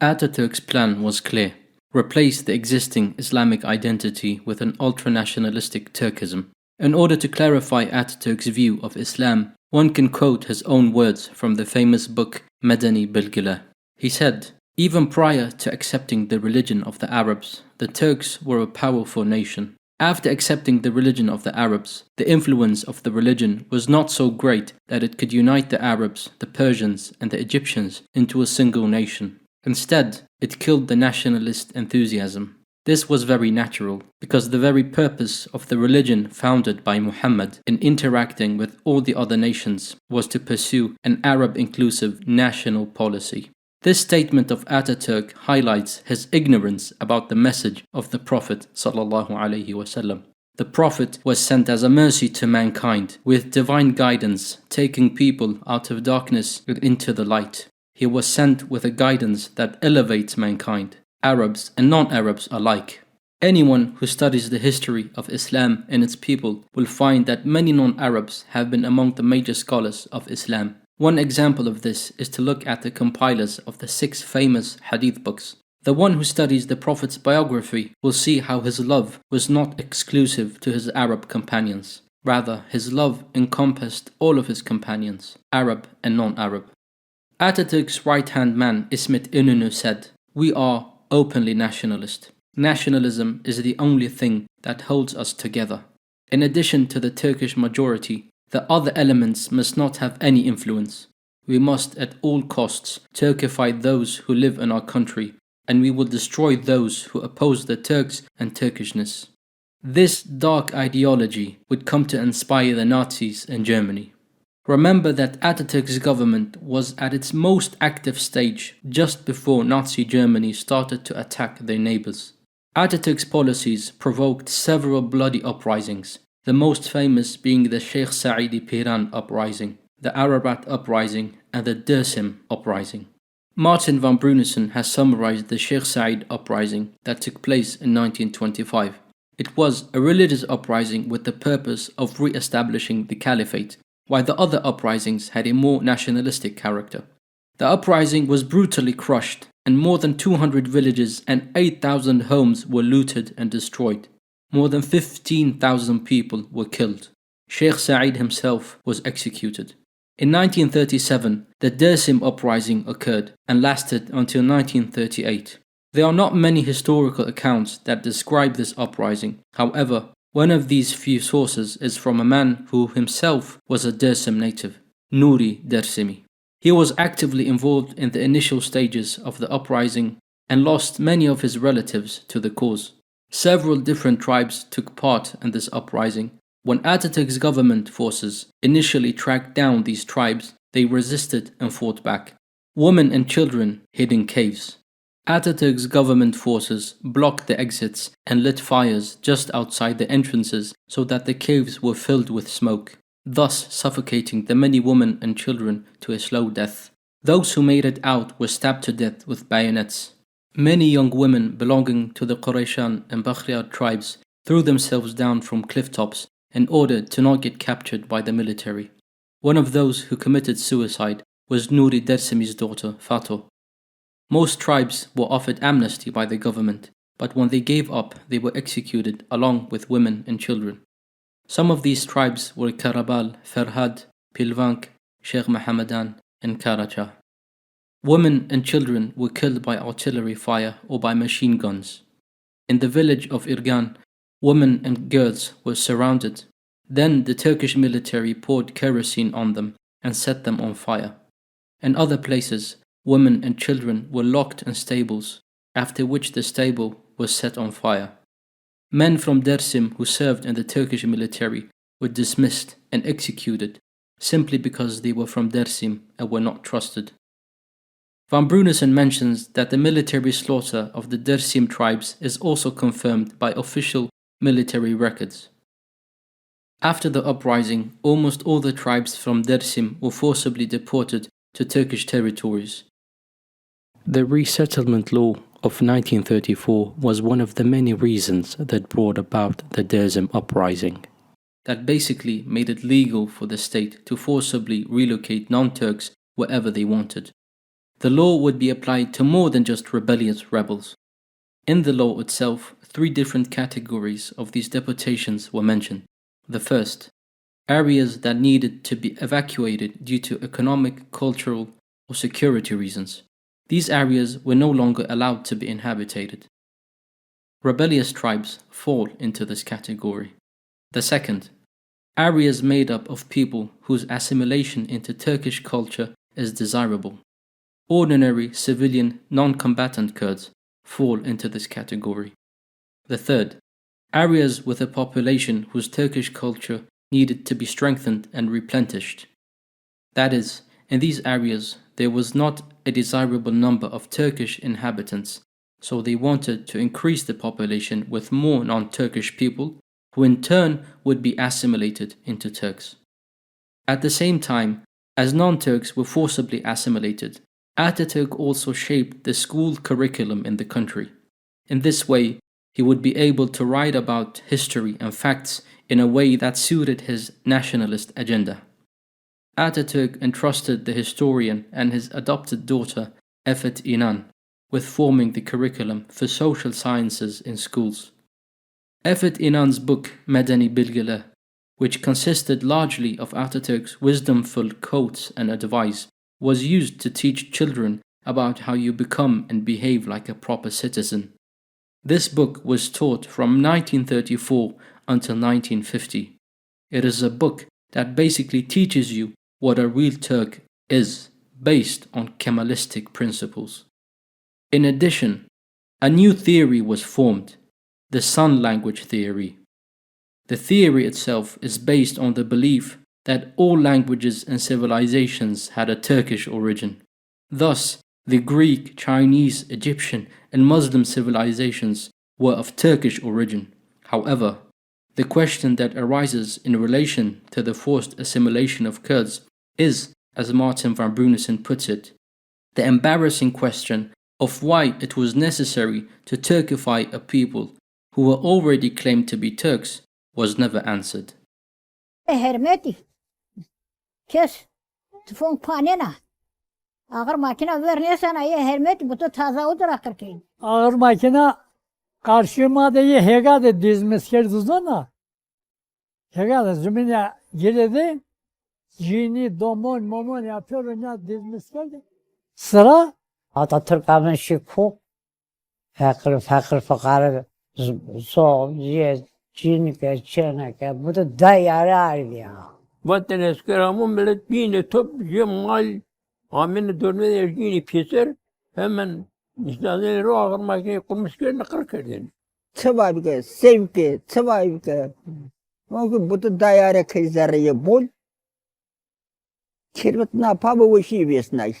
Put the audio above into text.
Ataturk's plan was clear: replace the existing Islamic identity with an ultra-nationalistic Turkism. In order to clarify Ataturk's view of Islam, one can quote his own words from the famous book Madani Bilgilah. He said, "Even prior to accepting the religion of the Arabs, the Turks were a powerful nation. After accepting the religion of the Arabs, the influence of the religion was not so great that it could unite the Arabs, the Persians, and the Egyptians into a single nation. Instead, it killed the nationalist enthusiasm. This was very natural, because the very purpose of the religion founded by Muhammad in interacting with all the other nations was to pursue an Arab-inclusive national policy." This statement of Ataturk highlights his ignorance about the message of the Prophet ﷺ. The Prophet was sent as a mercy to mankind, with divine guidance, taking people out of darkness and into the light. He was sent with a guidance that elevates mankind, Arabs and non-Arabs alike. Anyone who studies the history of Islam and its people will find that many non-Arabs have been among the major scholars of Islam. One example of this is to look at the compilers of the 6 famous hadith books. The one who studies the Prophet's biography will see how his love was not exclusive to his Arab companions. Rather, his love encompassed all of his companions, Arab and non-Arab. Ataturk's right-hand man İsmet İnönü said, "We are openly nationalist. Nationalism is the only thing that holds us together. In addition to the Turkish majority, the other elements must not have any influence. We must at all costs Turkify those who live in our country, and we will destroy those who oppose the Turks and Turkishness." This dark ideology would come to inspire the Nazis in Germany. Remember that Ataturk's government was at its most active stage just before Nazi Germany started to attack their neighbors. Ataturk's policies provoked several bloody uprisings, the most famous being the Sheikh Saidi Piran uprising, the Ararat uprising, and the Dersim uprising. Martin van Brunissen has summarized the Sheikh Said uprising that took place in 1925. It was a religious uprising with the purpose of re-establishing the caliphate, while the other uprisings had a more nationalistic character. The uprising was brutally crushed, and more than 200 villages and 8,000 homes were looted and destroyed. More than 15,000 people were killed. Sheikh Said himself was executed. In 1937, the Dersim uprising occurred and lasted until 1938. There are not many historical accounts that describe this uprising. However, one of these few sources is from a man who himself was a Dersim native, Nuri Dersimi. He was actively involved in the initial stages of the uprising and lost many of his relatives to the cause. Several different tribes took part in this uprising. When Ataturk's government forces initially tracked down these tribes, they resisted and fought back. Women and children hid in caves. Ataturk's government forces blocked the exits and lit fires just outside the entrances so that the caves were filled with smoke, thus suffocating the many women and children to a slow death. Those who made it out were stabbed to death with bayonets. Many young women belonging to the Qurayshan and Bakhriyar tribes threw themselves down from cliff tops in order to not get captured by the military. One of those who committed suicide was Nuri Dersimi's daughter, Fato. Most tribes were offered amnesty by the government, but when they gave up, they were executed along with women and children. Some of these tribes were Karabal, Ferhad, Pilvank, Sheikh Mohammedan, and Karacha. Women and children were killed by artillery fire or by machine guns. In the village of Irgan, women and girls were surrounded. Then the Turkish military poured kerosene on them and set them on fire. In other places, women and children were locked in stables, after which the stable was set on fire. Men from Dersim who served in the Turkish military were dismissed and executed simply because they were from Dersim and were not trusted. Van Brunissen mentions that the military slaughter of the Dersim tribes is also confirmed by official military records. After the uprising, almost all the tribes from Dersim were forcibly deported to Turkish territories. The resettlement law of 1934 was one of the many reasons that brought about the Dersim uprising. That basically made it legal for the state to forcibly relocate non-Turks wherever they wanted. The law would be applied to more than just rebellious rebels. In the law itself, 3 different categories of these deportations were mentioned. The first, areas that needed to be evacuated due to economic, cultural, or security reasons. These areas were no longer allowed to be inhabited. Rebellious tribes fall into this category. The second, areas made up of people whose assimilation into Turkish culture is desirable. Ordinary civilian non-combatant Kurds fall into this category. The third, areas with a population whose Turkish culture needed to be strengthened and replenished. That is, in these areas there was not a desirable number of Turkish inhabitants, so they wanted to increase the population with more non-Turkish people, who in turn would be assimilated into Turks. At the same time, as non-Turks were forcibly assimilated, Ataturk also shaped the school curriculum in the country. In this way, he would be able to write about history and facts in a way that suited his nationalist agenda. Ataturk entrusted the historian and his adopted daughter, Efet İnan, with forming the curriculum for social sciences in schools. Efet İnan's book Medeni Bilgiler, which consisted largely of Ataturk's wisdomful quotes and advice, was used to teach children about how you become and behave like a proper citizen. This book was taught from 1934 until 1950. It is a book that basically teaches you what a real Turk is, based on Kemalistic principles. In addition, a new theory was formed, the Sun language theory. The theory itself is based on the belief that all languages and civilizations had a Turkish origin. Thus, the Greek, Chinese, Egyptian, and Muslim civilizations were of Turkish origin. However, the question that arises in relation to the forced assimilation of Kurds is, as Martin van Brunissen puts it, the embarrassing question of why it was necessary to Turkify a people who were already claimed to be Turks was never answered. Hermeti, kes, tufon panena. Agar makina vernesana ye hermeti bu to taza udra karkein. Ağır makina karşıma da ye hega da dizmes kerduzona. Hega da zümine giredi. Jini domon momon yapıyor ya dizmes kerdi. Sıra Atatürk ameşi ku fakir fakir so ye cini ke çene ke bu da dayarı ya. Vatan eskeramın millet yine top mal amene dönme yine piser hemen İslam'ın o ağır makineyi kurmuş ki ne kadar kırdın. Sevabike, sevke, sevabike. Çünkü bu da dayarı kızarıya bol. Kirmet ne yapabı o şey besnay.